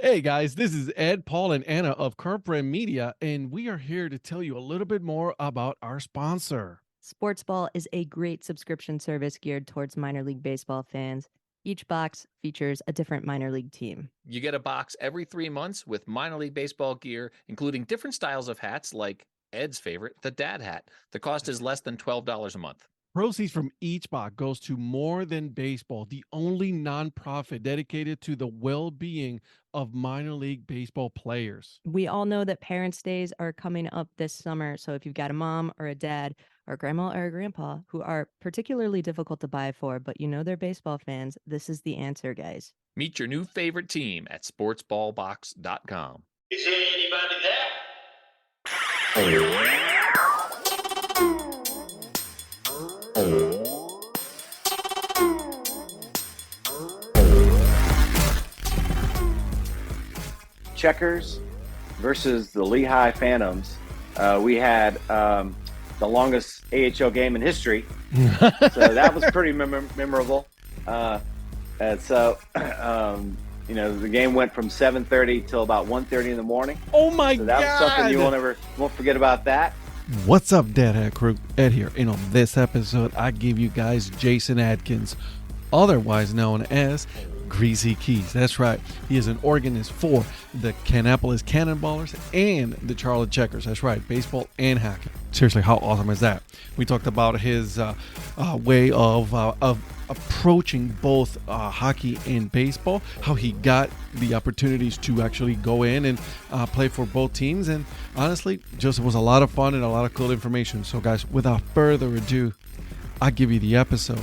Hey guys, this is Ed, Paul, and Anna of Current Brand Media, and we are here to tell you a little bit more about our sponsor. Sportsball is a great subscription service geared towards minor league baseball fans. Each box features a different minor league team. You get a box every 3 months with minor league baseball gear, including different styles of hats like Ed's favorite, the dad hat. The cost is less than $12 a month. Proceeds from each box goes to More Than Baseball, the only nonprofit dedicated to the well-being of minor league baseball players. We all know that Parents' Days are coming up this summer, so if you've got a mom or a dad or a grandma or a grandpa who are particularly difficult to buy for, but you know they're baseball fans, this is the answer, guys. Meet your new favorite team at sportsballbox.com. Is there anybody there? Checkers versus the Lehigh Phantoms. We had the longest AHL game in history, so that was pretty memorable. And so, the game went from 7:30 till about 1:30 in the morning. Oh my So that was something you won't forget about that. What's up, Dad Hat Crew? Ed here. And on this episode, I give you guys Jason Adkins, otherwise known as GreazyKeyz. That's right. He is an organist for the Kannapolis Cannonballers and the Charlotte Checkers. That's right. Baseball and hockey. Seriously, how awesome is that? We talked about his way of approaching both hockey and baseball, how he got the opportunities to actually go in and play for both teams, and honestly, just was a lot of fun and a lot of cool information. So guys, without further ado, I'll give you the episode.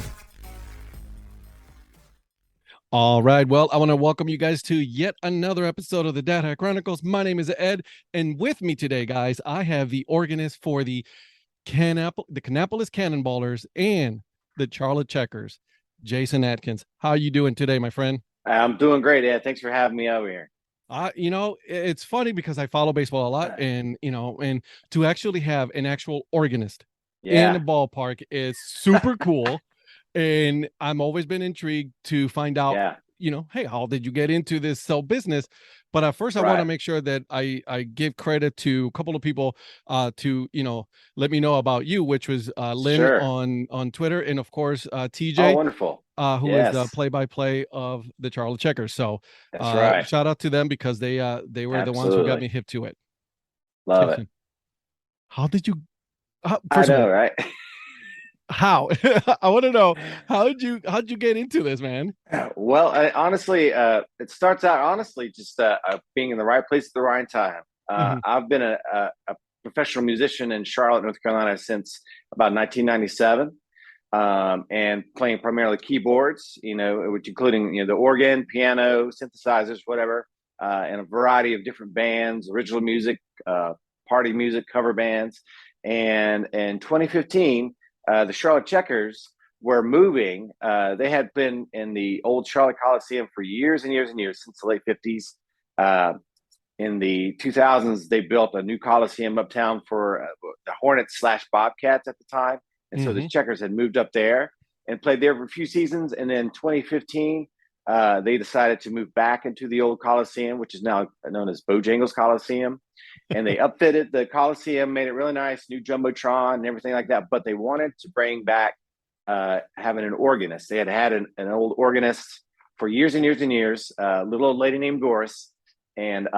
All right, well, I want to welcome you guys to yet another episode of the Dad Hat Chronicles. My name is Ed, and with me today, guys, I have the organist for the Kannapolis Cannonballers and the Charlotte Checkers, Jason Adkins. How are you doing today, my friend? I'm doing great, Ed. Thanks for having me over here. It's funny because I follow baseball a lot, and to actually have an actual organist in the ballpark is super cool. And I'm always been intrigued to find out, hey, how did you get into this business? But at first, I want to make sure that I give credit to a couple of people to, let me know about you, which was Lynn on Twitter. And of course, TJ. Oh, wonderful. Who is the play-by-play of the Charlotte Checkers. So that's right. Shout out to them because they were the ones who got me hip to it. Love it. How did you? I know, right? How? I want to know how'd you get into this, man? Well, honestly, it starts out honestly just being in the right place at the right time. I've been a professional musician in Charlotte, North Carolina since about 1997, and playing primarily keyboards, which including the organ, piano, synthesizers, whatever, and a variety of different bands, original music, party music, cover bands. And in 2015. The Charlotte Checkers were moving. They had been in the old Charlotte Coliseum for years and years and years, since the late 50s. In the 2000s, they built a new Coliseum uptown for the Hornets / Bobcats at the time. And so the Checkers had moved up there and played there for a few seasons. And then 2015, they decided to move back into the old Coliseum, which is now known as Bojangles Coliseum. And they upfitted the Coliseum, made it really nice, new Jumbotron and everything like that. But they wanted to bring back having an organist. They had an old organist for years and years and years, a little old lady named Doris. And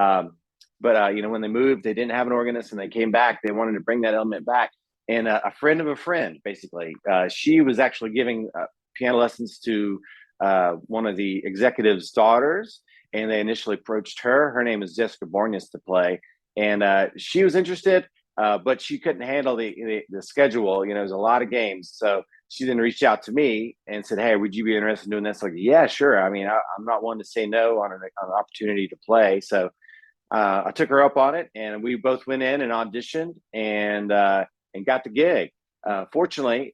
when they moved, they didn't have an organist, and they came back. They wanted to bring that element back. And a friend of a friend, basically, she was actually giving piano lessons to one of the executive's daughters, and they initially approached her. Her name is Jessica Borges to play. And she was interested, but she couldn't handle the schedule. It was a lot of games. So she then reached out to me and said, "Hey, would you be interested in doing this?" Like, yeah, sure. I mean, I'm not one to say no on an opportunity to play. So I took her up on it, and we both went in and auditioned and got the gig. Fortunately,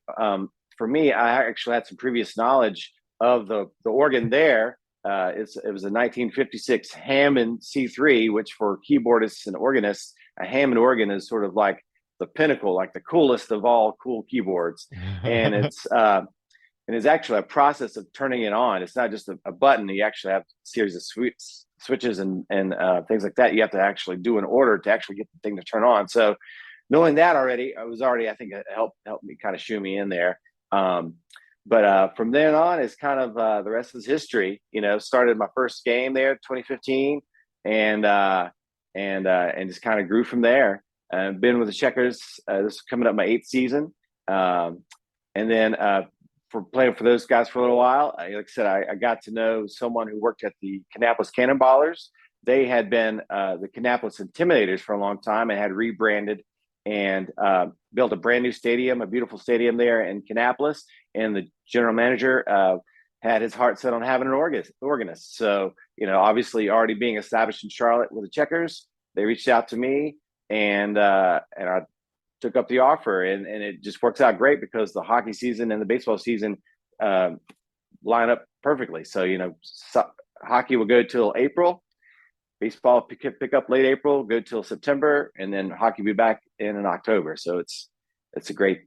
for me, I actually had some previous knowledge of the organ there. It was a 1956 Hammond C3, which for keyboardists and organists, a Hammond organ is sort of like the pinnacle, like the coolest of all cool keyboards. And and it's actually a process of turning it on. It's not just a button. You actually have a series of switches and things like that. You have to actually do an order to actually get the thing to turn on. So knowing that already, I think it helped me kind of shoo me in there. But from then on, it's kind of the rest is history. Started my first game there, 2015, and just kind of grew from there. Been with the Checkers. This is coming up my 8th season, and then for playing for those guys for a little while. Like I said, I got to know someone who worked at the Kannapolis Cannonballers. They had been the Kannapolis Intimidators for a long time and had rebranded and built a brand new stadium, a beautiful stadium there in Kannapolis. And the general manager had his heart set on having an organist. So, obviously already being established in Charlotte with the Checkers, they reached out to me and I took up the offer, and it just works out great because the hockey season and the baseball season line up perfectly. So, hockey will go till April. Baseball pick up late April, go till September, and then hockey will be back in October. So it's a great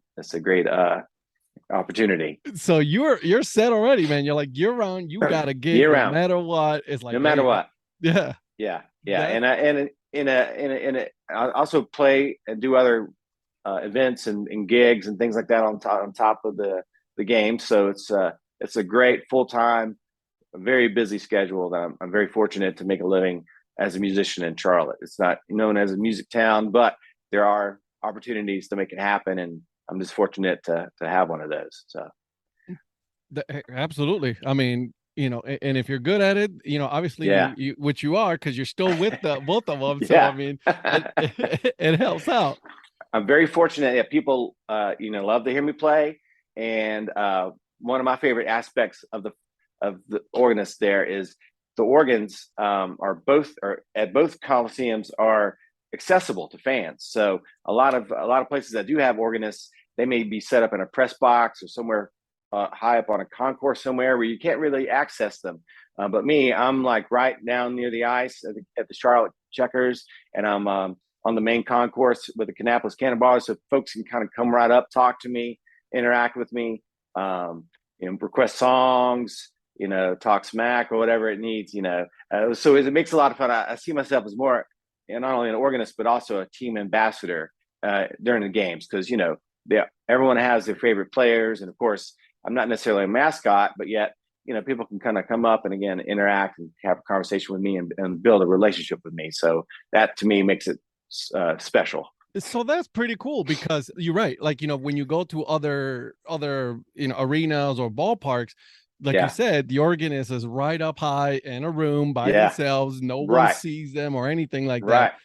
opportunity. So you're set already, man. You're like year round. You got to get no matter what. It's like no matter what. Yeah. And I also play and do other events and gigs and things like that on top of the game. So it's a great full-time, very busy schedule that I'm very fortunate to make a living as a musician in Charlotte. It's not known as a music town, but there are opportunities to make it happen, and I'm just fortunate to have one of those. So absolutely. I mean, and if you're good at it, obviously you which you are, because you're still with both of them. So I mean, it helps out. I'm very fortunate that people love to hear me play, and one of my favorite aspects of the organist there is the organs are at both coliseums are accessible to fans. So a lot of places that do have organists, they may be set up in a press box or somewhere high up on a concourse somewhere where you can't really access them. But me, I'm like right down near the ice at the Charlotte Checkers, and I'm on the main concourse with the Kannapolis Cannonballers, so folks can kind of come right up, talk to me, interact with me, request songs, talk smack or whatever it needs, so it makes a lot of fun. I see myself as more, not only an organist, but also a team ambassador during the games. Cause everyone has their favorite players. And of course I'm not necessarily a mascot, but yet, people can kind of come up and again, interact and have a conversation with me and build a relationship with me. So that to me makes it special. So that's pretty cool, because you're right. Like, when you go to other arenas or ballparks, like you said, the organist is right up high in a room by themselves. No one sees them or anything like that.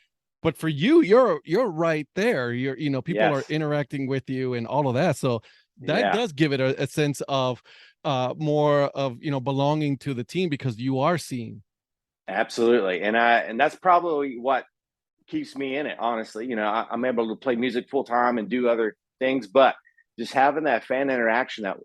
But for you, you're right there. People are interacting with you and all of that. So that does give it a sense of more of belonging to the team, because you are seen. Absolutely, and that's probably what keeps me in it. Honestly, I'm able to play music full time and do other things, but just having that fan interaction that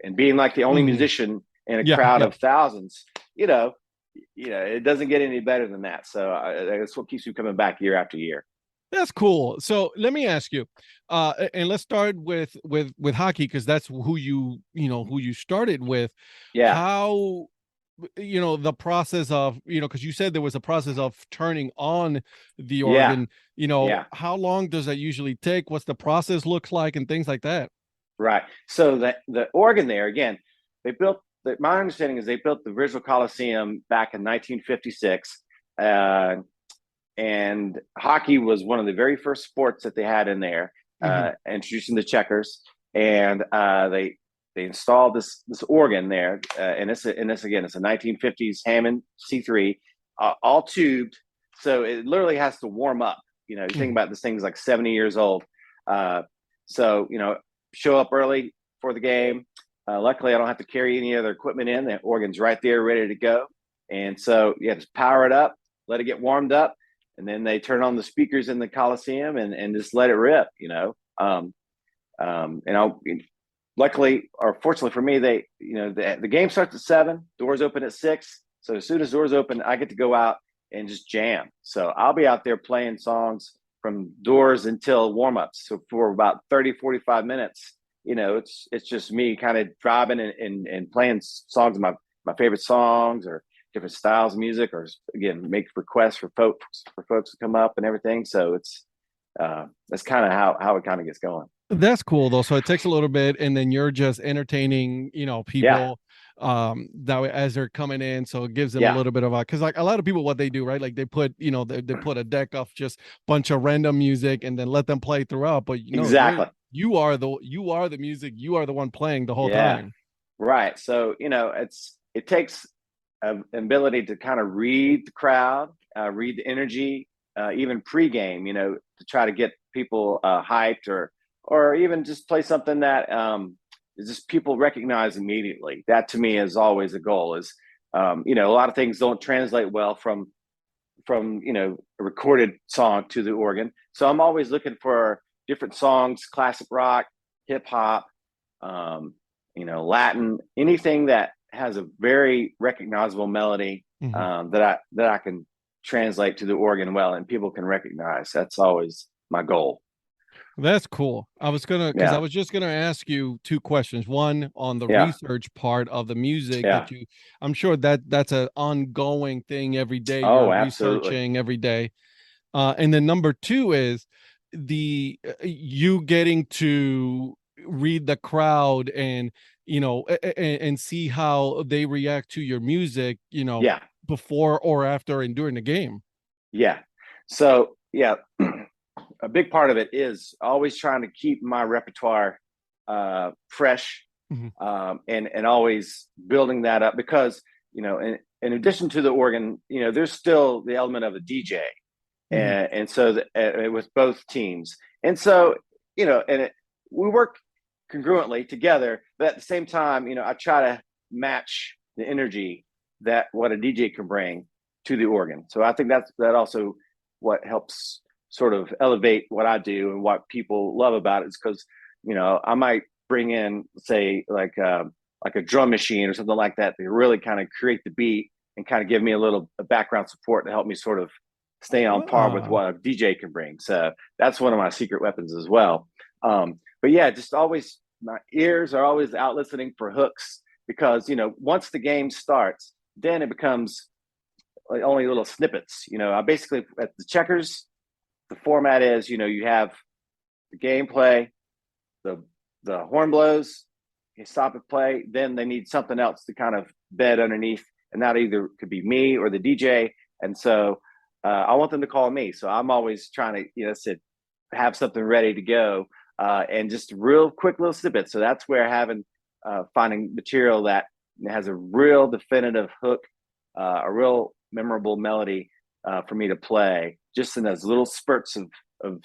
and being like the only musician in a crowd of thousands, it doesn't get any better than that. So that's what keeps me coming back year after year. That's cool. So let me ask you, and let's start with hockey, because that's who you started with. Yeah. How, the process of, because you said there was a process of turning on the organ, how long does that usually take? What's the process looks like and things like that? Right. So the organ there, again, my understanding is they built the original Coliseum back in 1956. And hockey was one of the very first sports that they had in there, introducing the Checkers. And they installed this organ there. And it's a 1950s Hammond C3, all tubed. So it literally has to warm up. You think about this thing's like 70 years old. So, show up early for the game. Luckily, I don't have to carry any other equipment in. The organ's right there, ready to go. And so you have to power it up, let it get warmed up, and then they turn on the speakers in the Coliseum and just let it rip. Luckily or fortunately for me, the game starts at 7, doors open at 6. So as soon as doors open, I get to go out and just jam. So I'll be out there playing songs from doors until warm-ups. So for about 30, 45 minutes, it's just me kind of driving and playing songs, my favorite songs, or different styles of music, or again, make requests for folks to come up and everything. So that's kind of how it kind of gets going. That's cool though. So it takes a little bit, and then you're just entertaining, people that way as they're coming in. So it gives them a little bit of because like a lot of people, what they do, right? Like they put, they put a deck of just bunch of random music and then let them play throughout. But exactly, you are the music, you are the one playing the whole time. Right. So, it takes an ability to kind of read the crowd, read the energy, even pregame, to try to get people hyped, or even just play something that is just people recognize immediately. That to me is always a goal. Is a lot of things don't translate well from a recorded song to the organ. So I'm always looking for different songs, classic rock, hip hop, Latin, anything that has a very recognizable melody that I can translate to the organ well and people can recognize. That's always my goal. That's cool. I was just gonna ask you two questions. One on the research part of the music that I'm sure that's an ongoing thing every day. You're researching every day. And then number two is you getting to read the crowd and and see how they react to your music, before or after and during the game. So a big part of it is always trying to keep my repertoire fresh, and always building that up, because in addition to the organ, there's still the element of a DJ, and so with both teams, and so we work congruently together, but at the same time, I try to match the energy that what a DJ can bring to the organ. So I think that also what helps sort of elevate what I do and what people love about it, is because I might bring in, say, like a drum machine or something like that to really kind of create the beat and kind of give me a little background support to help me sort of stay on par with what a DJ can bring. So that's one of my secret weapons as well. But just always, my ears are always out listening for hooks, because once the game starts, then it becomes like only little snippets. I basically, at the Checkers, the format is, you have the gameplay, the horn blows, you stop and play, then they need something else to kind of bed underneath, and that either could be me or the DJ. And so I want them to call me. So I'm always trying to, have something ready to go, and just real quick little snippets. So that's where finding material that has a real definitive hook, a real memorable melody for me to play, just in those little spurts of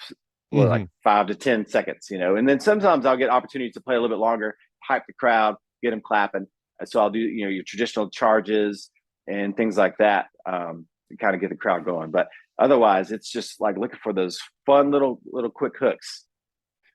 like 5 to 10 seconds, and then sometimes I'll get opportunities to play a little bit longer, hype the crowd, get them clapping. So I'll do, your traditional charges and things like that, to kind of get the crowd going. But otherwise, it's just like looking for those fun little quick hooks.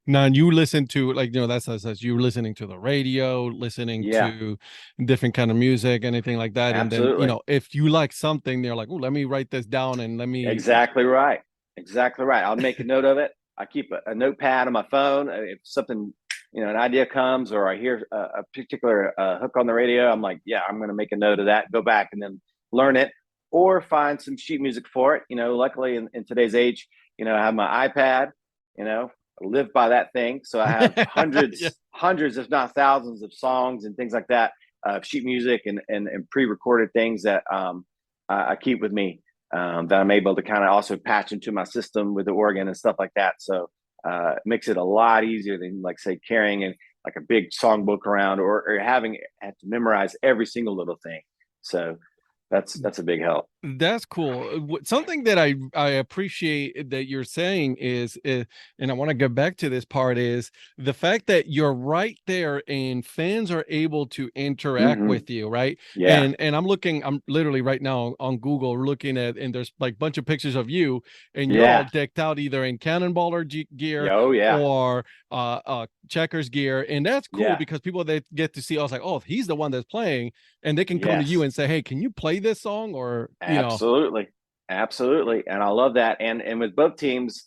Now, you listen to, like, that's you listening to the radio, listening to different kind of music, anything like that. Absolutely. And then, if you like something, they're like, oh, let me write this down and let me. Exactly right. I'll make a note of it. I keep a notepad on my phone. If something, an idea comes, or I hear a particular hook on the radio, I'm like, I'm going to make a note of that, go back and then learn it, or find some sheet music for it. Luckily in today's age, I have my iPad, live by that thing. So I have hundreds, if not thousands, of songs and things like that, sheet music and pre-recorded things that I keep with me, that I'm able to kind of also patch into my system with the organ and stuff like that. So it makes it a lot easier than, like, say, carrying like a big songbook around, or have to memorize every single little thing. So that's a big help. That's cool. Something that I appreciate that you're saying is, and I want to get back to this part, is the fact that you're right there and fans are able to interact with you, right? And I'm literally right now on Google looking at, and there's like a bunch of pictures of you, and you're all decked out either in Cannonballer gear or Checkers gear, and that's cool because people that get to see us, like, oh, he's the one that's playing, and they can come to you and say, hey, can you play this song? Or absolutely. And I love that. And with both teams,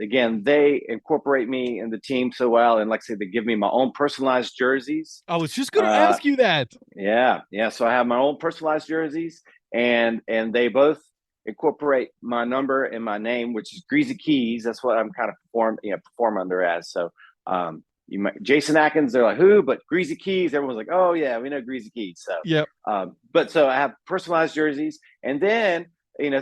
again, they incorporate me in the team so well, and like I said, they give me my own personalized jerseys. I was just going to ask you that. Yeah. So I have my own personalized jerseys, and they both incorporate my number and my name, which is GreazyKeyz. That's what I'm kind of perform under as. So Jason Atkins, they're like, who? But GreazyKeyz, everyone's like, oh yeah, we know GreazyKeyz. So yep. But so I have personalized jerseys, and then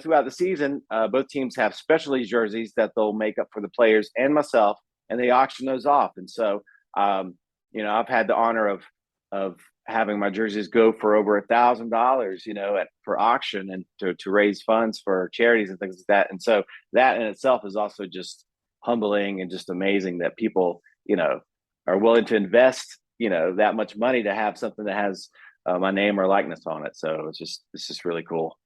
throughout the season, both teams have specialty jerseys that they'll make up for the players and myself, and they auction those off. And so I've had the honor of having my jerseys go for over $1,000, for auction and to raise funds for charities and things like that. And so that in itself is also just humbling and just amazing that people, are willing to invest, that much money to have something that has my name or likeness on it. So it's just really cool.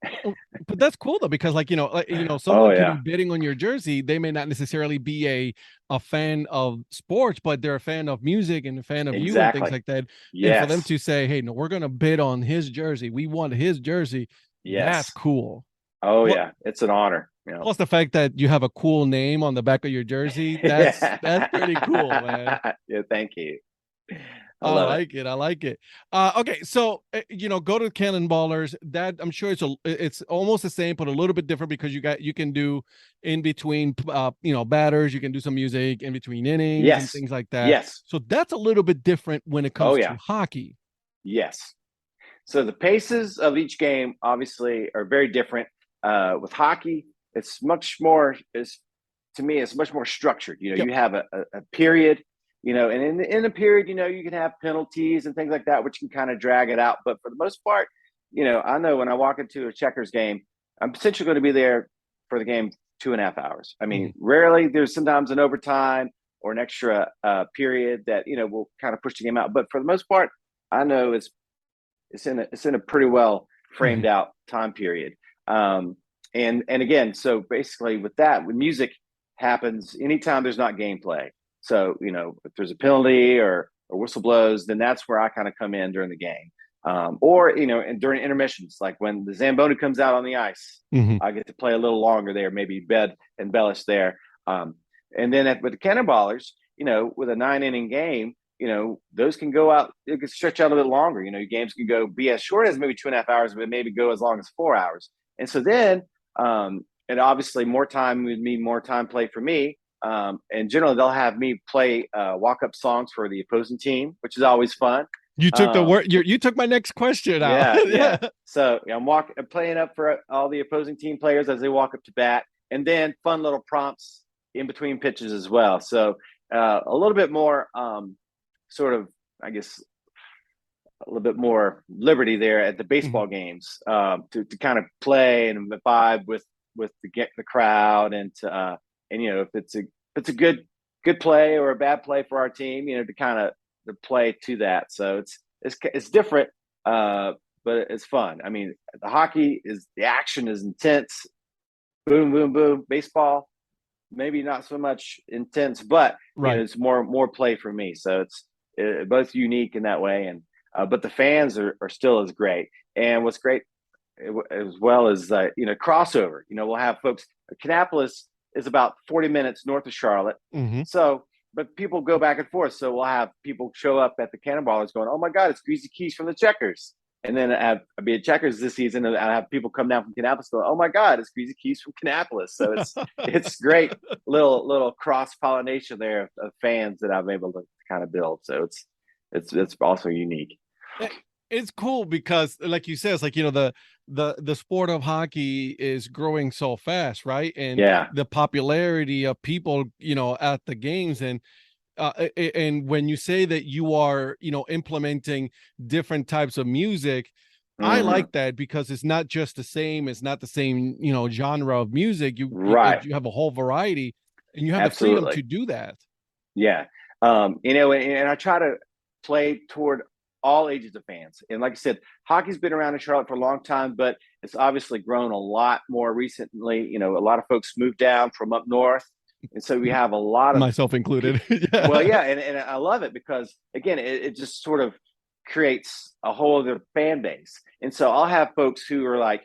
But that's cool though, because someone can be bidding on your jersey. They may not necessarily be a fan of sports, but they're a fan of music and a fan of you and things like that. Yes. And for them to say, hey, no, we're going to bid on his jersey. We want his jersey. Yes. That's cool. Oh, yeah. It's an honor. Plus the fact that you have a cool name on the back of your jersey. That's pretty cool, man. Yeah. Thank you. I like it. Okay, so go to Cannonballers. That I'm sure it's almost the same, but a little bit different because you can do in between batters. You can do some music in between innings and things like that. Yes. So that's a little bit different when it comes to hockey. Yes. So the paces of each game obviously are very different. With hockey, it's much more structured. You have a period. And in a period, you can have penalties and things like that, which can kind of drag it out. But for the most part, I know when I walk into a Checkers game, I'm essentially going to be there for the game 2.5 hours. I mean, rarely there's sometimes an overtime or an extra period that, will kind of push the game out. But for the most part, I know it's in a pretty well framed out time period. And again, so basically with that, when music happens, anytime there's not gameplay. So, if there's a penalty or whistle blows, then that's where I kind of come in during the game. And during intermissions, like when the Zamboni comes out on the ice, I get to play a little longer there, maybe embellish there. And then with the Cannonballers, with a 9-inning game, those can go out, it can stretch out a bit longer. Your games can be as short as maybe 2.5 hours, but maybe go as long as 4 hours. And so then, and obviously more time would mean more time play for me. And generally they'll have me play walk-up songs for the opposing team, which is always fun. You took the word. You took my next question out. Yeah. So I'm playing up for all the opposing team players as they walk up to bat, and then fun little prompts in between pitches as well. So a little bit more, sort of, I guess, a little bit more liberty there at the baseball games to kind of play and vibe with the crowd and to. And if it's a good play or a bad play for our team, to kind of to play to that. So it's different, but it's fun. I mean, the action is intense. Boom, boom, boom. Baseball, maybe not so much intense, but it's more play for me. So it's both unique in that way, and but the fans are still as great. And what's great as well as crossover. We'll have folks. Kannapolis is about 40 minutes north of Charlotte. So, but people go back and forth. So we'll have people show up at the Cannonballers going, oh my God, it's GreazyKeyz from the Checkers. And then I'll be at Checkers this season and I have people come down from Kannapolis going, oh my God, it's GreazyKeyz from Kannapolis. So it's great little cross-pollination there of fans that I'm able to kind of build. So it's also unique. It's cool because, like you said, it's like, the sport of hockey is growing so fast, right? And the popularity of people, at the games, and when you say that you are, implementing different types of music, I like that because it's not just the same. It's not the same, genre of music. You have a whole variety, and you have the freedom to do that. Yeah, and I try to play toward all ages of fans. And like I said, hockey's been around in Charlotte for a long time, but it's obviously grown a lot more recently. A lot of folks moved down from up north. And so we have a lot of myself included. Well, yeah. And I love it because again, it just sort of creates a whole other fan base. And so I'll have folks who are like,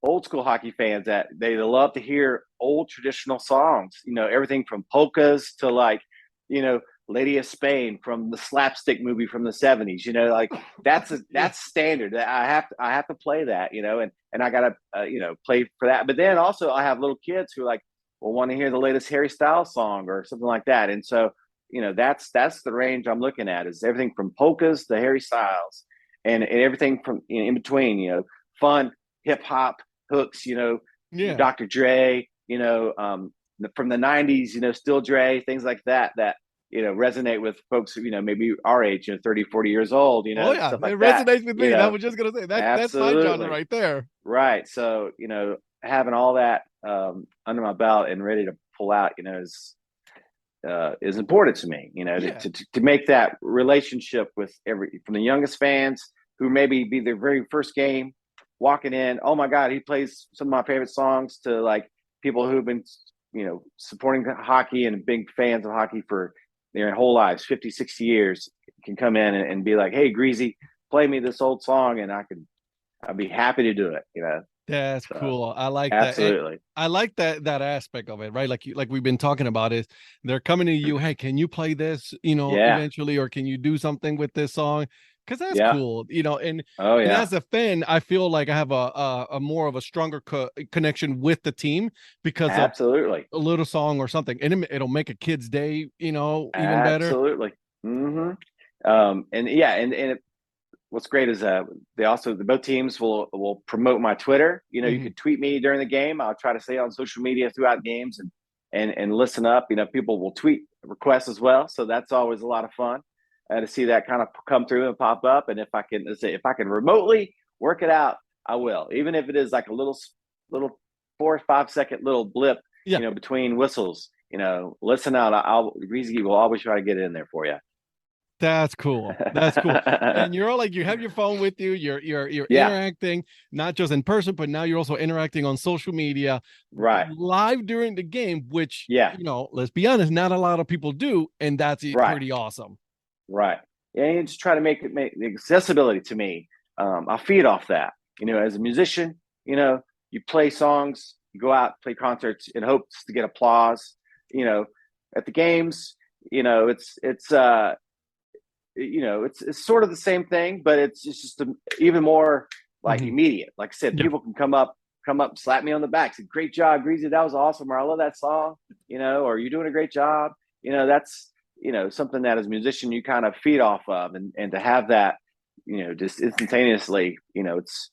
old school hockey fans that they love to hear old traditional songs, everything from polkas to like, Lady of Spain from the slapstick movie from the 70s, like that's standard. I have to play that, and I gotta play for that. But then also I have little kids who like will want to hear the latest Harry Styles song or something like that. And so, that's the range I'm looking at, is everything from polkas to Harry Styles and everything from in between, fun hip hop hooks, Dr. Dre, from the 90s, Still Dre, things like that resonate with folks who, maybe our age, 30, 40 years old, Oh yeah, stuff like it that. resonates with me. I was just gonna say that's my genre right there. Right. So, having all that under my belt and ready to pull out, is important to me, to make that relationship with from the youngest fans who maybe be their very first game walking in. Oh my God, he plays some of my favorite songs, to like people who've been, supporting hockey and big fans of hockey for their whole lives, 50, 60 years, can come in and be like, hey, Greasy, play me this old song. And I'd be happy to do it, That's cool. I like absolutely. that. I like that aspect of it, right? Like we've been talking about, is they're coming to you, hey, can you play this, eventually, or can you do something with this song? Because that's cool, and as a fan, I feel like I have a more of a stronger connection with the team because absolutely of a little song or something, and it'll make a kid's day, even better. Absolutely. Mm-hmm. And what's great is both teams will promote my Twitter. You can tweet me during the game. I'll try to stay on social media throughout games and listen up. People will tweet requests as well, so that's always a lot of fun to see that kind of come through and pop up. And if I can remotely work it out, I will, even if it is like a little 4 or 5 second little blip, between whistles. Listen out. Greasy will always try to get it in there for you. That's cool. That's cool. And you're all like, you have your phone with you. You're interacting, not just in person, but now you're also interacting on social media, right? Live during the game, which let's be honest, not a lot of people do, and that's pretty awesome. Right. Yeah, you just try to make the accessibility to me. I'll feed off that. As a musician, you play songs, you go out, play concerts in hopes to get applause. At the games, it's sort of the same thing, but it's just even more like immediate. Like I said, people can come up, slap me on the back, say, "Great job, Greasy, that was awesome," or "I love that song," or "You're doing a great job." That's something that as a musician you kind of feed off of, and to have that, just instantaneously, it's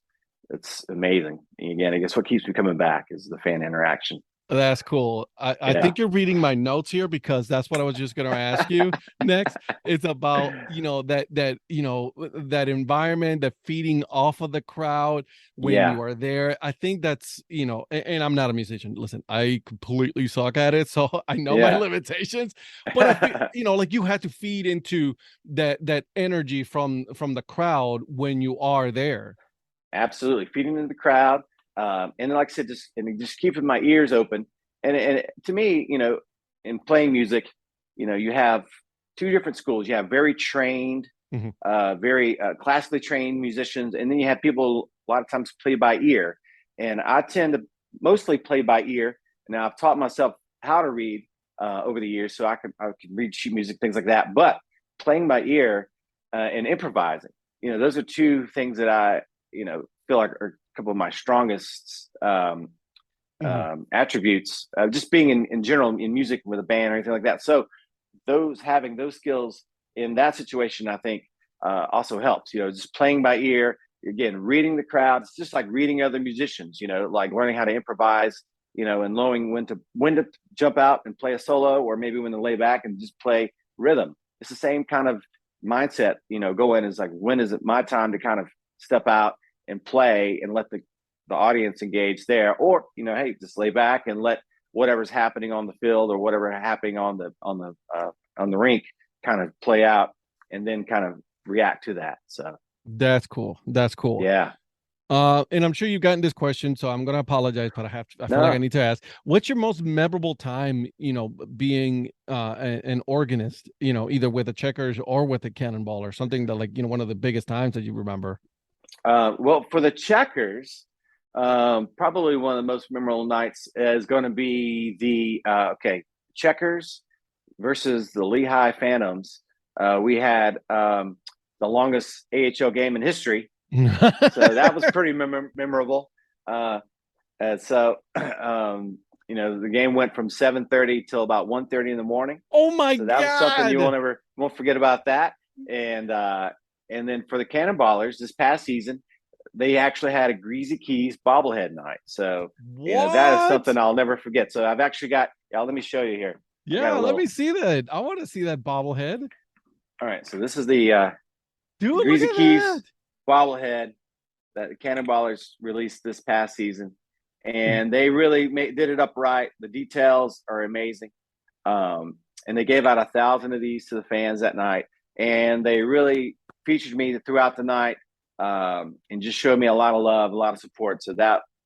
amazing. And again, I guess what keeps me coming back is the fan interaction. That's cool. I think you're reading my notes here, because that's what I was just going to ask you next. It's about, that environment, that feeding off of the crowd when you are there. I think that's, and I'm not a musician. Listen, I completely suck at it, so I know my limitations, but I feel, like you have to feed into that energy from the crowd when you are there. Absolutely. Feeding into the crowd. And like I said, just keeping my ears open. And to me, in playing music, you have two different schools. You have very trained, very classically trained musicians, and then you have people a lot of times play by ear. And I tend to mostly play by ear. Now I've taught myself how to read over the years, so I can read sheet music, things like that. But playing by ear and improvising, those are two things that I feel like are a couple of my strongest attributes, just being in general in music with a band or anything like that. So having those skills in that situation, I think also helps. Just playing by ear, again, reading the crowd. It's just like reading other musicians. Like learning how to improvise. And knowing when to jump out and play a solo, or maybe when to lay back and just play rhythm. It's the same kind of mindset. Go in is like, when is it my time to kind of step out and play and let the audience engage there, or hey, just lay back and let whatever's happening on the field or whatever happening on the rink kind of play out, and then kind of react to that. So that's cool. Yeah. And I'm sure you've gotten this question, so I'm going to apologize, but I feel like I need to ask, what's your most memorable time, being an organist, either with the Checkers or with the Cannonball, or something that, like, one of the biggest times that you remember? Well, for the Checkers, Probably one of the most memorable nights is going to be the Checkers versus the Lehigh Phantoms. We had the longest AHL game in history, so that was pretty memorable. And so, the game went from 7:30 till about 1:30 in the morning. Oh my So that was something you God. won't forget about that. And then for the Cannonballers this past season, they actually had a GreazyKeyz bobblehead night. So that is What? something I'll never forget. So I've actually got. Yeah, let me show you here. Yeah, let me see that. I want to see that bobblehead. All right, so this is the Dude, look at GreazyKeyz that. bobblehead that the Cannonballers released this past season, and they really did it up right. The details are amazing, and they gave out 1,000 of these to the fans that night, and they really featured me throughout the night, and just showed me a lot of love, a lot of support. So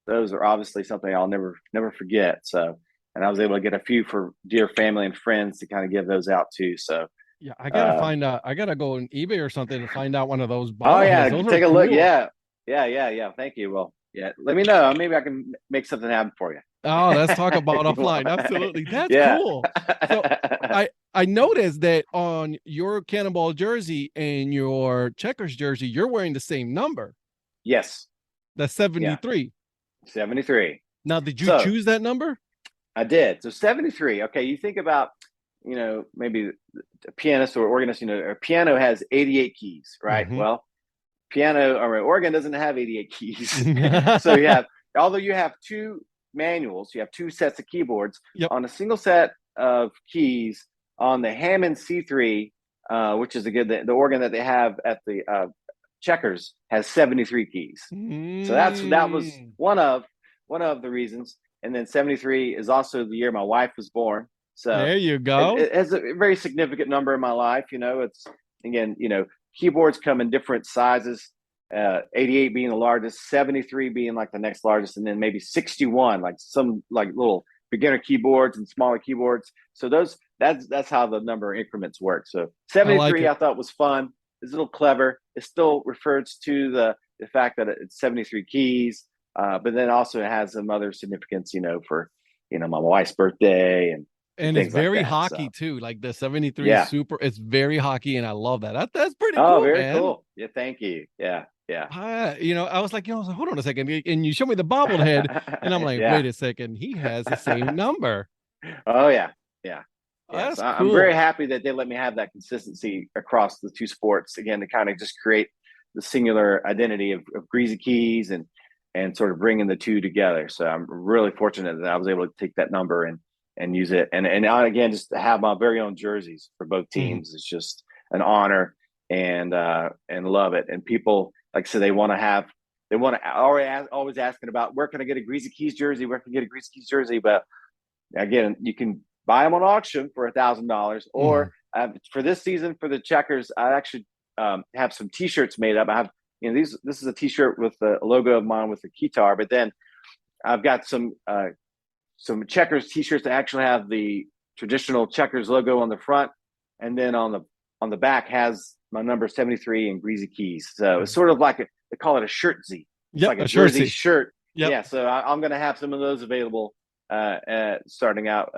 those are obviously something I'll never forget. So, and I was able to get a few for dear family and friends to kind of give those out too. So. Yeah, I gotta find out. I gotta go on eBay or something to find out one of those bobbleheads. Oh yeah, those take a cool. look. Yeah. Thank you. Well, yeah. Let me know. Maybe I can make something happen for you. Oh, let's talk about offline. Absolutely, that's cool. So I noticed that on your Cannonball jersey and your Checkers jersey, you're wearing the same number. Yes. That's 73. 73. Now, did you choose that number? I did. So 73. Okay, you think about, maybe a pianist or organist, a piano has 88 keys, right? Mm-hmm. Well, organ doesn't have 88 keys. So although you have two manuals, you have two sets of keyboards. Yep. On a single set of keys on the Hammond C3, which is the organ that they have at the Checkers, has 73 keys. So that was one of the reasons. And then 73 is also the year my wife was born. So there you go. It has a very significant number in my life. It's, again, keyboards come in different sizes, 88 being the largest, 73 being like the next largest, and then maybe 61, like some like little beginner keyboards and smaller keyboards. So that's how the number increments work. So 73 I thought was fun. It's a little clever. It still refers to the fact that it's 73 keys, but then also it has some other significance, for my wife's birthday and it's very like that, hockey too. Like the 73 is super. It's very hockey, and I love that. That's pretty cool. Oh, very man. cool. Yeah, thank you. Yeah. I was like, hold on a second, and you show me the bobblehead, and I'm like, wait a second, he has the same number. Oh yeah. That's so cool. I'm very happy that they let me have that consistency across the two sports again to kind of just create the singular identity of GreazyKeyz and sort of bringing the two together. So I'm really fortunate that I was able to take that number and use it. And again, just to have my very own jerseys for both teams is just an honor and love it. And people, like I said, always asking about where can I get a GreazyKeyz jersey? Where can I get a GreazyKeyz jersey? But again, you can buy them on auction for $1,000 or for this season for the Checkers, I actually have some t-shirts made up. I have, this is a t-shirt with the logo of mine with the guitar, but then I've got some Checkers t-shirts that actually have the traditional Checkers logo on the front, and then on the back has my number 73 and GreazyKeyz. So it's sort of like they call it a shirt-z. It's like a jersey shirt. Yep. Yeah. So I'm going to have some of those available starting out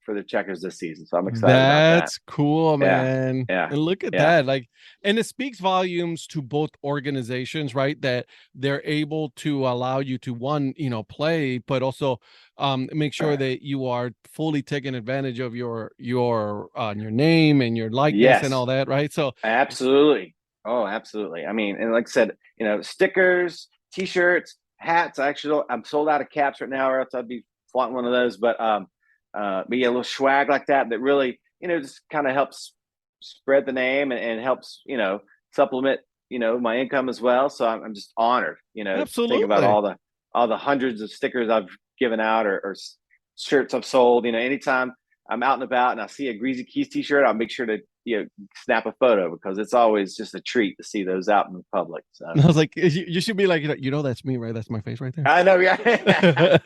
for the Checkers this season. So I'm excited about that. That's cool, man. Yeah. And look at that. And it speaks volumes to both organizations, right? That they're able to allow you to play, but also make sure that you are fully taking advantage of your name and your likeness and all that, right? So absolutely. Oh, absolutely. I mean, and like I said, stickers, t-shirts, hats. I'm sold out of caps right now, or else I'd be flaunting one of those. But a little swag like that really, just kind of helps spread the name and helps, supplement, my income as well. So I'm just honored, absolutely. Think about all the hundreds of stickers I've given out or shirts I've sold. Anytime I'm out and about and I see a GreazyKeyz t-shirt, I'll make sure to snap a photo because it's always just a treat to see those out in the public. So I was like, you should be like, that's me, right? That's my face right there. I know, yeah.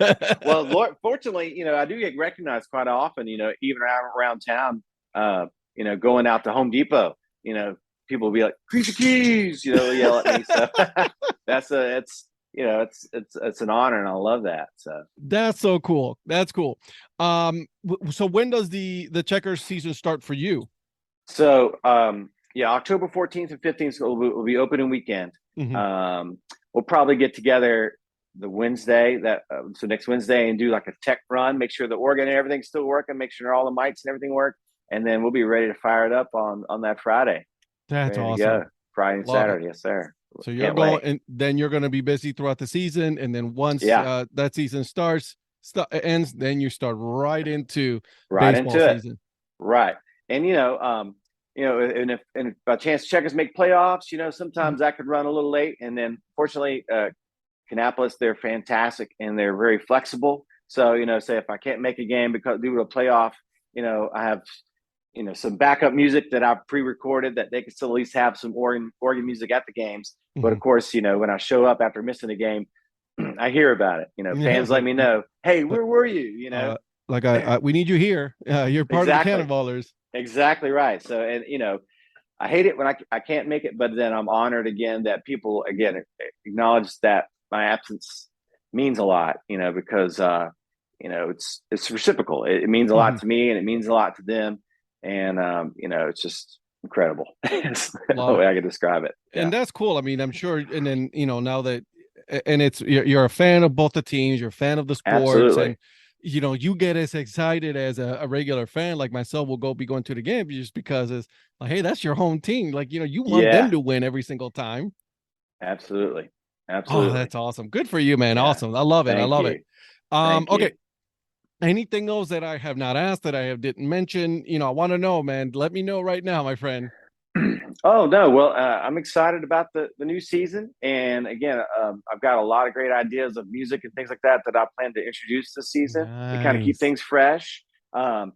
Well, Lord, fortunately, I do get recognized quite often. Even around town, going out to Home Depot, people will be like GreazyKeyz, yell at me. So it's it's an honor, and I love that. So That's so cool. That's cool. So when does the checkers season start for you? So yeah, October 14th and 15th will be opening weekend. Mhm. We'll probably get together the Wednesday so next Wednesday and do like a tech run, make sure the organ and everything's still working, make sure all the mics and everything work, and then we'll be ready to fire it up on that Friday. That's Ready to go. awesome. Friday and Love it. Saturday, yes sir. So you're Can't going, wait. and then you're going to be busy throughout the season, and then once Yeah. that season ends, then you start right into Right baseball into it. season. Right. And and if by chance checkers make playoffs, sometimes that could run a little late. And then fortunately, Kannapolis, they're fantastic and they're very flexible. So, say if I can't make a game because due to a playoff, I have some backup music that I've pre-recorded that they can still at least have some organ music at the games. But of course, when I show up after missing a game, I hear about it. Fans let me know, hey, where were you? Like we need you here. You're part Exactly. of the Cannonballers. Exactly right. So, and I hate it when I can't make it, but then I'm honored again that people again acknowledge that my absence means a lot. Because it's reciprocal. It means a lot to me, and it means a lot to them. And it's just incredible. That's the way I can describe it. Yeah. And that's cool. I mean, I'm sure. And then now that, and you're a fan of both the teams, you're a fan of the sports. Absolutely. And you get as excited as a regular fan like myself will be going to the game just because it's like, hey, that's your home team. Like, you want them to win every single time. Absolutely. Oh, that's awesome. Good for you, man. Yeah. Awesome. I love it. I love it. Okay. Anything else that I have not asked that I didn't mention? I want to know, man. Let me know right now, my friend. Oh no, well, I'm excited about the new season, and again, I've got a lot of great ideas of music and things like that I plan to introduce this season to kind of keep things fresh. And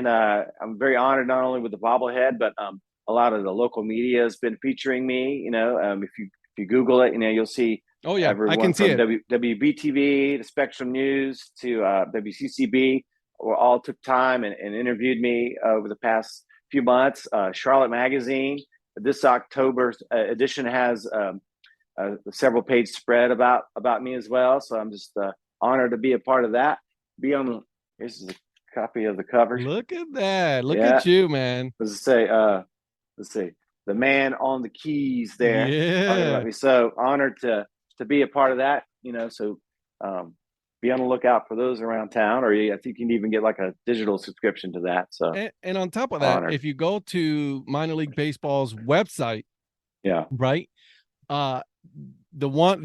I'm very honored not only with the bobblehead, but a lot of the local media has been featuring me. If you Google it, you'll see. Oh yeah, everyone I can see from it. WBTV to Spectrum News to WCCB, all took time and interviewed me over the past few months. Charlotte Magazine, this October's edition has a several page spread about me as well. So I'm just honored to be a part of that. Here's a copy of the cover. Look at that. Look at you, man. Let's say, the man on the keys there. Yeah. So honored to be a part of that, so be on the lookout for those around town, or I think you can even get like a digital subscription to that. So, and on top of that, if you go to Minor League Baseball's website, right, the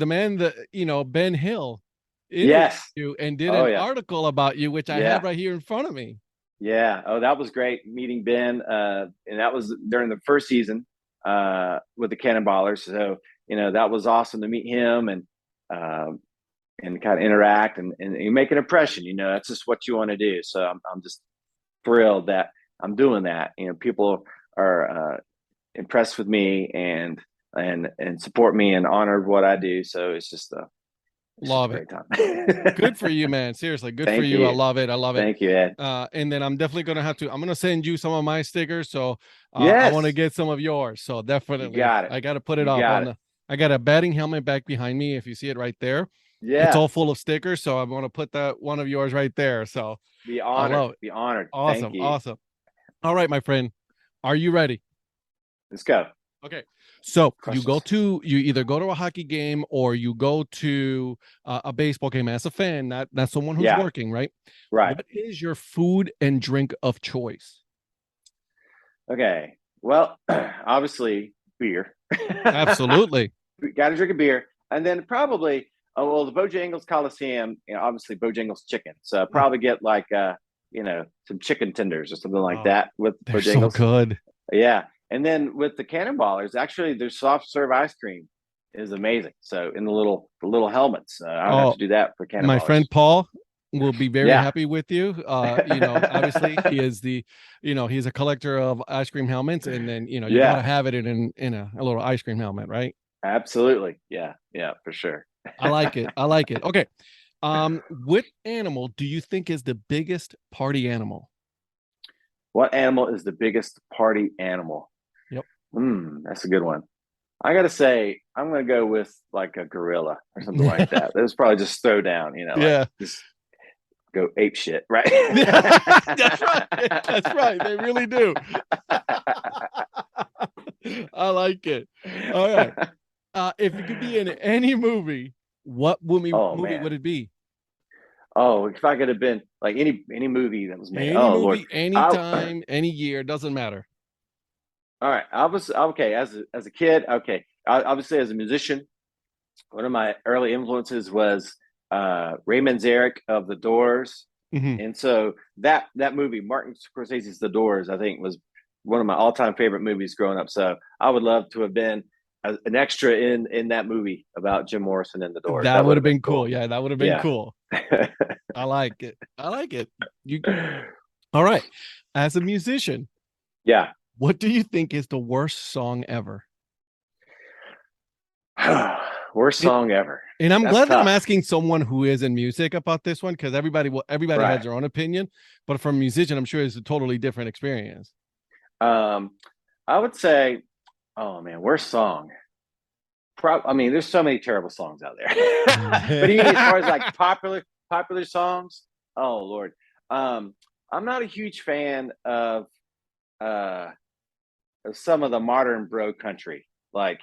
man that Ben Hill interviewed you and did an article about you, which I have right here in front of me. Yeah. Oh, that was great meeting Ben, and that was during the first season with the Cannonballers. So that was awesome to meet him and kind of interact and you make an impression. That's just what you want to do. So I'm just thrilled that I'm doing that. People are impressed with me and support me and honored what I do. So it's just love it. Good for you, man. Seriously, good for you. I love it. I love it. Thank you, Ed. And then I'm definitely gonna I'm gonna send you some of my stickers. So I want to get some of yours. So definitely, you got it. I got to put it up on I got a batting helmet back behind me. If you see it right there, it's all full of stickers. So I'm gonna put that one of yours right there. So be honored. Be honored. Awesome. Awesome. All right, my friend. Are you ready? Let's go. Okay. So you either go to a hockey game or you go to a baseball game as a fan, not someone who's working, right? Right. What is your food and drink of choice? Okay. Well, obviously beer. Absolutely. Got to drink a beer. And then probably, the Bojangles Coliseum, obviously Bojangles chicken. So probably get like, some chicken tenders or something like that with Bojangles. So good. Yeah. And then with the Cannonballers, actually their soft serve ice cream is amazing. So in the little helmets, I don't have to do that for Cannonballers. My friend Paul will be very happy with you. Obviously he is he's a collector of ice cream helmets, and then you gotta have it in a little ice cream helmet, right? Absolutely. Yeah, for sure. I like it. I like it. Okay. What animal do you think is the biggest party animal? What animal is the biggest party animal? Yep. That's a good one. I gotta say, I'm gonna go with like a gorilla or something like that. It was probably just throw down, Yeah. like just go ape shit, right? That's right. That's right. They really do. I like it. All right. If you could be in any movie, what movie Man. would it be? Oh, if I could have been like any movie that was made. Any Oh movie, Lord. anytime, any year, doesn't matter. All right. I was okay as a kid. Okay. Obviously, as a musician, one of my early influences was Raymond Zarek of The Doors. Mhm. And so that movie, Martin Scorsese's The Doors, I think was one of my all-time favorite movies growing up. So I would love to have been an extra in that movie about Jim Morrison and The Doors. That would have been cool. Yeah, that would have been Yeah. cool. I like it. I like it. All right. As a musician, Yeah. what do you think is the worst song ever? Worst song ever. And I'm That's glad that I'm tough. asking someone who is in music about this one, because everybody Right. has their own opinion, but from a musician, I'm sure it's a totally different experience. I would say, oh man, worst song. I mean, there's so many terrible songs out there. But even as far as like popular songs, oh Lord. I'm not a huge fan of some of the modern bro country. Like,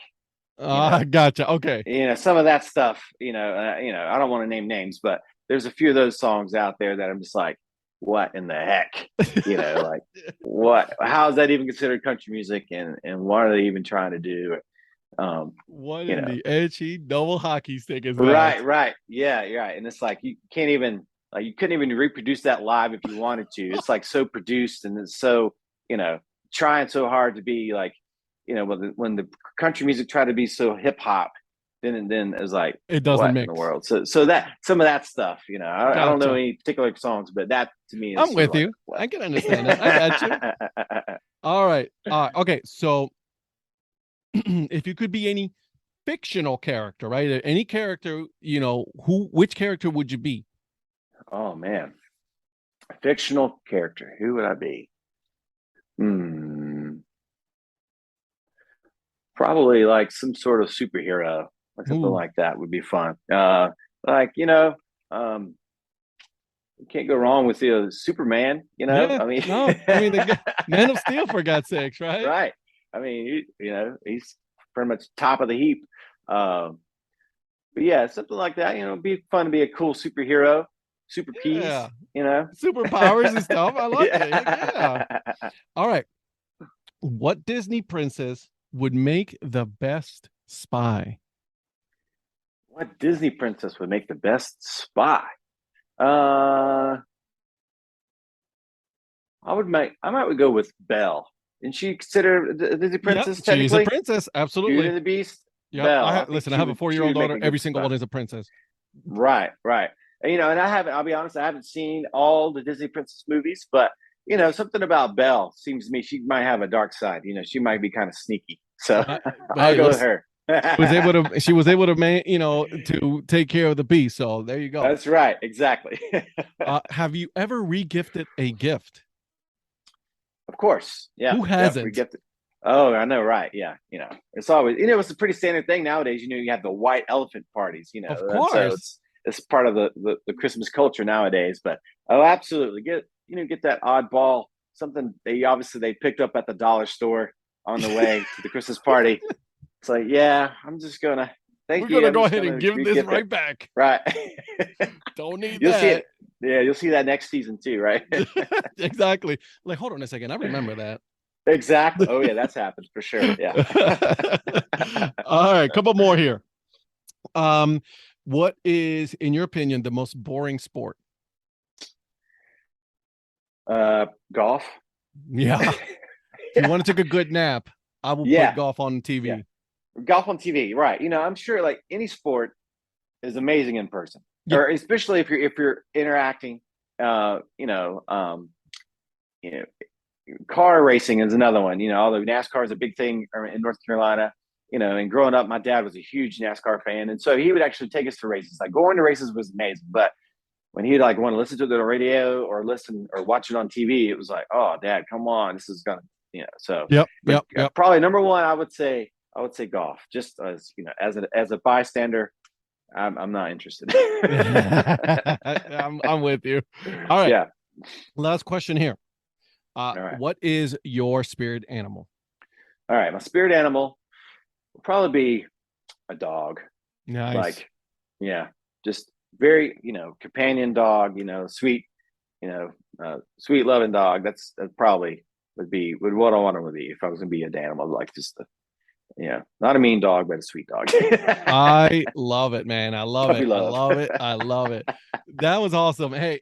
Gotcha. Okay. some of that stuff, I don't want to name names, but there's a few of those songs out there that I'm just like, what in the heck? Like what, how is that even considered country music? And what are they even trying to do? What in the edgy double hockey stick is that? Right. Yeah, you're right. And it's like, you can't even, like, you couldn't even reproduce that live if you wanted to. It's like so produced, and it's so, trying so hard to be like, when the country music tried to be so hip hop, then it's like, it doesn't what mix in the world. So that some of that stuff, I don't know Gotcha. any particular songs, but that to me is I'm with like, you. I can understand that. I got you. All right. Okay. So if you could be any fictional character, right? Any character, which character would you be? Oh man, a fictional character. Who would I be? Probably like some sort of superhero, like something Ooh. like that would be fun. You can't go wrong with Superman. Yeah, I mean, no, the Man of Steel, for God's sakes, right? Right. I mean, he's pretty much top of the heap. But yeah, something like that. It'd be fun to be a cool superhero, super keys. Superpowers and stuff. I like it. Yeah. All right. What Disney princess would make the best spy? What Disney princess would make the best spy? I might go with Belle. Isn't she considered a Disney princess? Yep, she's a technically? princess. Beauty Absolutely. and the Beast. Yep. Belle. I have a 4-year-old daughter. Every single one is a princess. Right. And I'll be honest, I haven't seen all the Disney princess movies, but something about Belle seems to me she might have a dark side. She might be kind of sneaky. So I'll go with her. She was able to to take care of the beast. So there you go. That's right. Exactly. Have you ever regifted a gift? Of course. Yeah. Who hasn't? Regifted. Oh, I know, right? Yeah, it's always, it's a pretty standard thing nowadays. You have the white elephant parties. Of course, so it's part of the Christmas culture nowadays. But absolutely, get that oddball, something they picked up at the dollar store on the way to the Christmas party. It's like, yeah, I'm just gonna We're gonna go ahead and give this right back. Right. Don't need you'll that. See it. Yeah, you'll see that next season too, right? Exactly. Like, hold on a second, I remember that. Exactly. Oh yeah, that's happened for sure. Yeah. All right, couple more here. What is, in your opinion, the most boring sport? Golf. Yeah. If you want to take a good nap, I will put golf on TV. Yeah. Golf on TV, right? I'm sure like any sport is amazing in person, or especially if you're interacting. Car racing is another one. Although NASCAR is a big thing in North Carolina. And growing up, my dad was a huge NASCAR fan, and so he would actually take us to races. Like going to races was amazing, but when he'd like want to listen to it on the radio or watch it on TV, it was like, oh, Dad, come on, this is gonna, So yep. Probably number one, I would say I would say golf. Just as as a bystander, I'm not interested. I'm with you. All right. Yeah. Last question here. All right. What is your spirit animal? All right. My spirit animal will probably be a dog. Nice. Like, yeah, just very, companion dog, sweet, sweet loving dog. That probably would what I want him to be if I was going to be an animal, like just not a mean dog, but a sweet dog. I love it, man. I love Puppy it. love. I love it. I love it. That was awesome. Hey,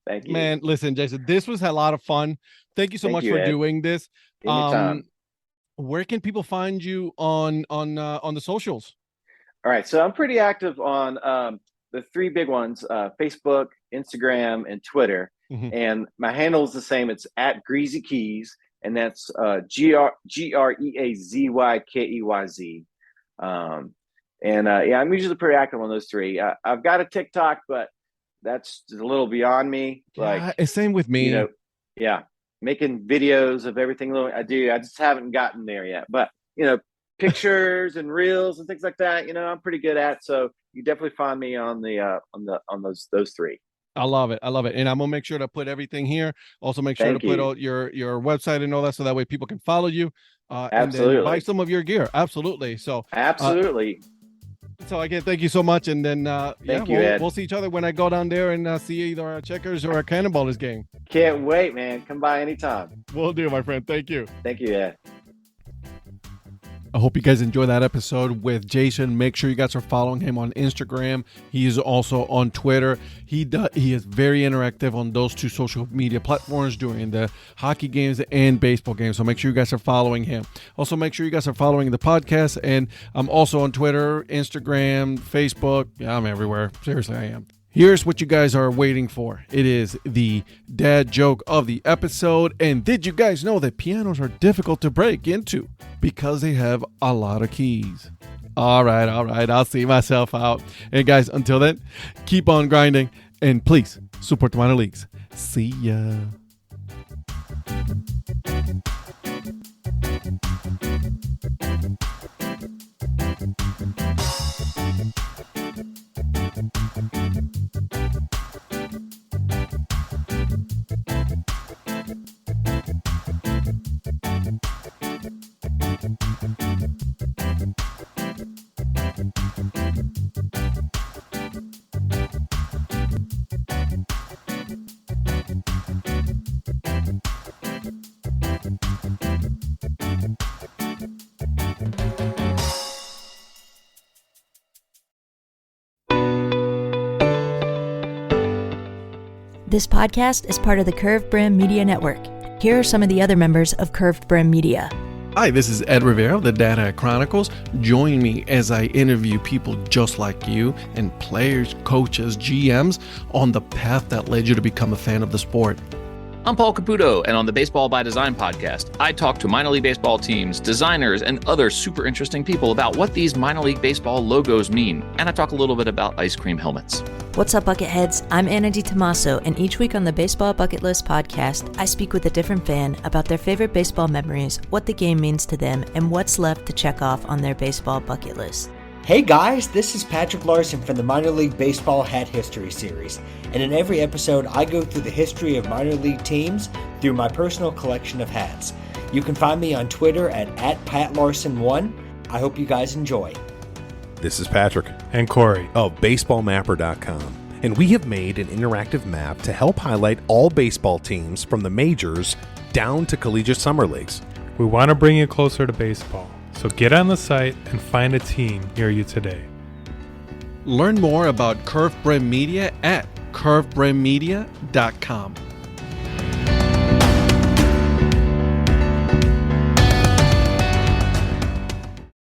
Thank you, man. Listen, Jason, this was a lot of fun. Thank you so much for Ed. doing this. Anytime. Where can people find you on the socials? All right, so I'm pretty active on the three big ones: Facebook, Instagram, and Twitter. Mhm. And my handle is the same. It's at GreazyKeyz, and that's GreazyKeyz. I'm usually pretty active on those three. I've got a TikTok, but that's a little beyond me. Yeah, same with me. Making videos of everything I do. I just haven't gotten there yet. But pictures and reels and things like that, I'm pretty good at. So you definitely find me on those three. I love it. And I'm gonna make sure to put everything here. Also make sure to put out your website and all that, so that way people can follow you. Absolutely. And then buy some of your gear. Absolutely. So absolutely. So again, thank you so much. And then we'll see each other when I go down there and see either a Checkers or a Cannonballers game. Can't wait, man. Come by anytime. Will do, my friend. Thank you. Thank you, Ed. I hope you guys enjoyed that episode with Jason. Make sure you guys are following him on Instagram. He is also on Twitter. He is very interactive on those two social media platforms during the hockey games and baseball games. So make sure you guys are following him. Also, make sure you guys are following the podcast. And I'm also on Twitter, Instagram, Facebook. Yeah, I'm everywhere. Seriously, I am. Here's what you guys are waiting for. It is the dad joke of the episode. And did you guys know that pianos are difficult to break into because they have a lot of keys? All right. I'll see myself out. And guys, until then, keep on grinding and please support the minor leagues. See ya. This podcast is part of the Curved Brim Media Network. Here are some of the other members of Curved Brim Media. Hi, this is Ed Rivera of the Data Chronicles. Join me as I interview people just like you and players, coaches, GMs on the path that led you to become a fan of the sport. I'm Paul Caputo, and on the Baseball by Design podcast, I talk to minor league baseball teams, designers, and other super interesting people about what these minor league baseball logos mean, and I talk a little bit about ice cream helmets. What's up, Bucketheads? I'm Anna DiTommaso, and each week on the Baseball Bucket List podcast, I speak with a different fan about their favorite baseball memories, what the game means to them, and what's left to check off on their baseball bucket list. Hey guys, this is Patrick Larson from the Minor League Baseball Hat History Series, and in every episode I go through the history of minor league teams through my personal collection of hats. You can find me on Twitter at PatLarson1. I hope you guys enjoy. This is Patrick and Corey of BaseballMapper.com, and we have made an interactive map to help highlight all baseball teams from the majors down to collegiate summer leagues. We want to bring you closer to baseball. So get on the site and find a team near you today. Learn more about Curved Brim Media at curvedbrimmedia.com.